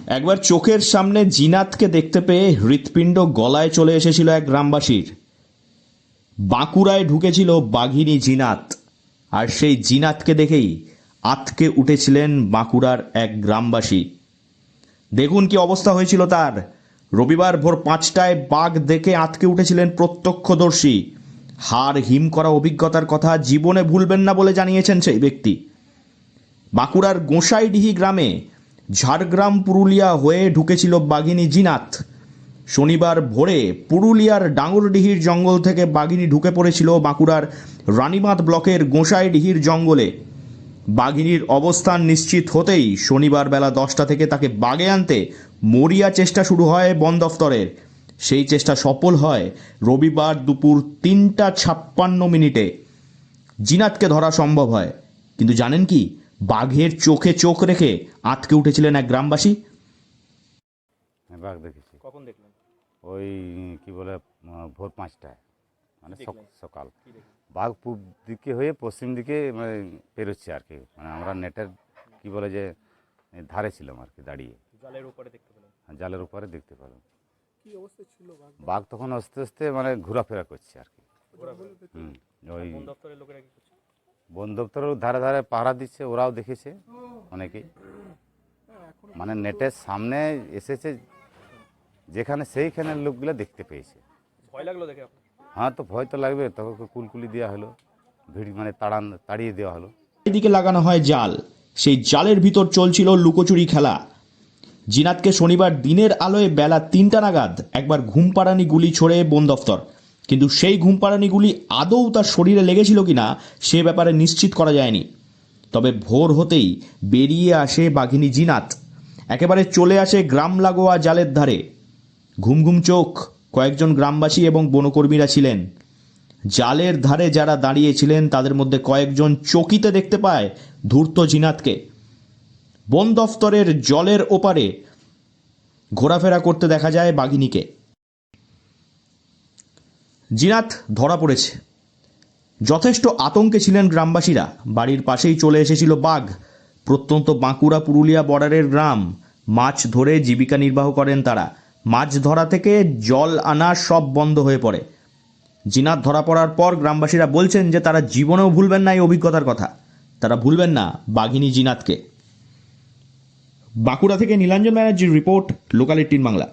একবার চোখের সামনে জিনাতকে দেখতে পেয়ে হৃৎপিণ্ড গলায় চলে এসেছিল এক গ্রামবাসীর। বাঁকুড়ায় ঢুকেছিল বাঘিনী জিনাত, আর সেই জিনাতকে দেখেই আঁতকে উঠেছিলেন বাঁকুড়ার এক গ্রামবাসী। দেখুন কি অবস্থা হয়েছিল তার। রবিবার ভোর 5টায় বাঘ দেখে আঁতকে উঠেছিলেন প্রত্যক্ষদর্শী। হাড় হিম করা অভিজ্ঞতার কথা জীবনে ভুলবেন না বলে জানিয়েছেন সেই ব্যক্তি। বাঁকুড়ার গোঁসাইডিহি গ্রামে ঝাড়গ্রাম পুরুলিয়া হয়ে ঢুকেছিল বাঘিনী জিনাত। শনিবার ভোরে পুরুলিয়ার ডাঙ্গরডিহির জঙ্গল থেকে বাঘিনী ঢুকে পড়েছিল বাঁকুড়ার রানীবাঁধ ব্লকের গোঁসাইডিহির জঙ্গলে। বাঘিনীর অবস্থান নিশ্চিত হতেই শনিবার বেলা 10টা থেকে তাকে বাগে আনতে মরিয়া চেষ্টা শুরু হয় বন দফতরের। সেই চেষ্টা সফল হয় রবিবার দুপুর 3:56 জিনাতকে ধরা সম্ভব হয়। কিন্তু জানেন কি, বাঘের চোখে চোখ রেখে আঁতকে উঠেছিলেন এক গ্রামবাসী। বাঘ দেখেছি। কখন দেখলেন? ওই কি বলে ভোর 5টায়, মানে দেখলেন? সকাল। কি দেখলেন? বাঘ পূব দিকে হয়ে পশ্চিম দিকে মানে পেরোচ্ছে আর কি। মানে আমরা নেটের কি বলে যে ধারে ছিলাম আর কি দাঁড়িয়ে। জালের উপরে দেখতে পেলেন? জালের উপরে দেখতে পেলাম। কি অবস্থা ছিল বাঘ? বাঘ তখন আস্তে আস্তে মানে ঘোরাফেরা করছে আর কি। ওই বন দপ্তরের লোকেরা কি করছে? বন দপ্তরের ধারে ধারে পাহারা দিচ্ছে, ওরাও দেখেছে অনেকেই। মানে নেটের সামনে এসেছে যেখানে, সেইখানে লোকগুলো দেখতে পেয়েছে। ভয় লাগলো দেখে আপনার? হ্যাঁ, তো ভয় তো লাগবে। তখন কুলকুলি দেওয়া হলো, ভিড় মানে তাড়িয়ে দেওয়া হলো। এদিকে লাগানো হয় জাল। সেই জালের ভিতর চলছিল লুকোচুরি খেলা। জিনাতকে শনিবার দিনের আলোয় বেলা 3টা নাগাদ একবার ঘুমপাড়ানি গুলি ছোড়ে বন দফতর। কিন্তু সেই ঘুমপাড়ানি গুলি আদৌ তার শরীরে লেগেছিল কিনা সে ব্যাপারে নিশ্চিত করা যায়নি। তবে ভোর হতেই বেরিয়ে আসে বাঘিনী জিনাত, একেবারে চলে আসে গ্রাম লাগোয়া জালের ধারে। ঘুম ঘুম চোখ কয়েকজন গ্রামবাসী এবং বনকর্মীরা ছিলেন। জালের ধারে যারা দাঁড়িয়েছিলেন তাদের মধ্যে কয়েকজন চকিতে দেখতে পায় ধূর্ত জিনাতকে। বন দফতরের জলের ওপারে ঘোরাফেরা করতে দেখা যায় বাঘিনীকে। জিনাত ধরা পড়েছে। যথেষ্ট আতঙ্কে ছিলেন গ্রামবাসীরা। বাড়ির পাশেই চলে এসেছিল বাঘ। প্রত্যন্ত বাঁকুড়া পুরুলিয়া বর্ডারের গ্রাম। মাছ ধরে জীবিকা নির্বাহ করেন তারা। মাছ ধরা থেকে জল আনা সব বন্ধ হয়ে পড়ে। জিনাত ধরা পড়ার পর গ্রামবাসীরা বলছেন যে তারা জীবনেও ভুলবেন না এই অভিজ্ঞতার কথা। তারা ভুলবেন না বাঘিনী জিনাতকে। বাঁকুড়া থেকে নীলাঞ্জন ব্যানার্জির রিপোর্ট, লোকাল 18 বাংলা।